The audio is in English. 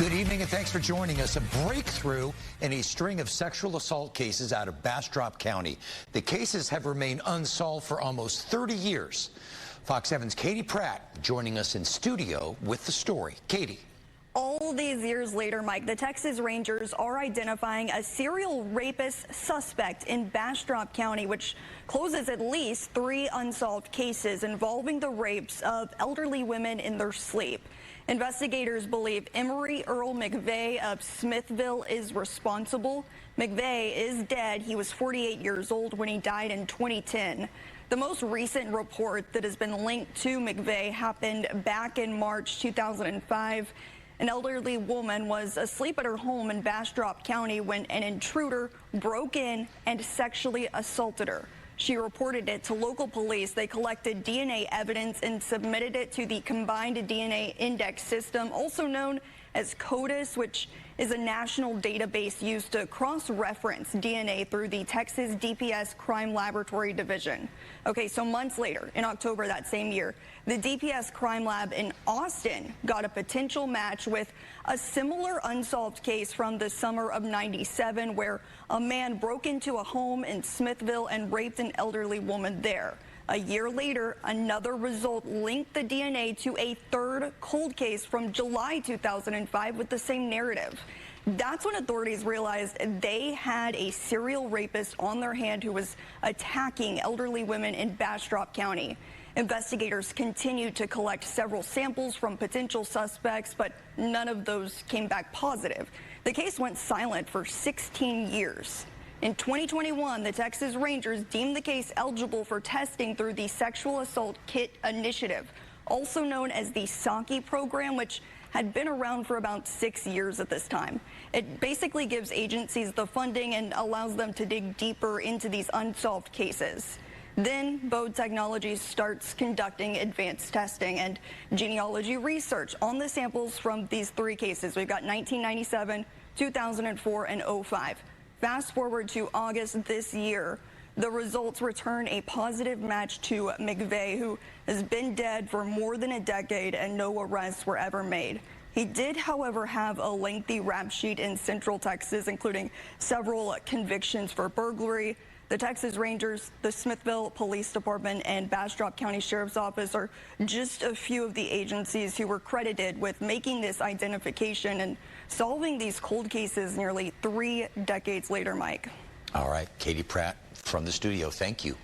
Good evening and thanks for joining us. A breakthrough in a string of sexual assault cases out of Bastrop County. The cases have remained unsolved for almost 30 years. Fox 7's Katie Pratt joining us in studio with the story. Katie. All these years later, Mike, the Texas Rangers are identifying a serial rapist suspect in Bastrop County, which closes at least 3 unsolved cases involving the rapes of elderly women in their sleep. Investigators believe Emory Earl McVeigh of Smithville is responsible. McVeigh is dead. He was 48 years old when he died in 2010. The most recent report that has been linked to McVeigh happened back in March 2005. An elderly woman was asleep at her home in Bastrop County when an intruder broke in and sexually assaulted her. She reported it to local police. They collected DNA evidence and submitted it to the Combined DNA Index System, also known as CODIS, which is a national database used to cross-reference DNA through the Texas DPS Crime Laboratory Division. Okay, so months later, in October that same year, the DPS Crime Lab in Austin got a potential match with a similar unsolved case from the summer of '97, where a man broke into a home in Smithville and raped an elderly woman there. A year later, another result linked the DNA to a third cold case from July 2005 with the same narrative. That's when authorities realized they had a serial rapist on their hand who was attacking elderly women in Bastrop County. Investigators continued to collect several samples from potential suspects, but none of those came back positive. The case went silent for 16 years. In 2021, the Texas Rangers deemed the case eligible for testing through the Sexual Assault Kit Initiative, also known as the SAKI program, which had been around for about 6 years at this time. It basically gives agencies the funding and allows them to dig deeper into these unsolved cases. Then Bode Technologies starts conducting advanced testing and genealogy research on the samples from these 3 cases. We've got 1997, 2004, and 05. Fast forward to August this year, the results return a positive match to McVeigh, who has been dead for more than a decade and no arrests were ever made. He did, however, have a lengthy rap sheet in Central Texas, including several convictions for burglary. The Texas Rangers, the Smithville Police Department, and Bastrop County Sheriff's Office are just a few of the agencies who were credited with making this identification and solving these cold cases nearly 3 decades later, Mike. All right, Katie Pratt from the studio, thank you.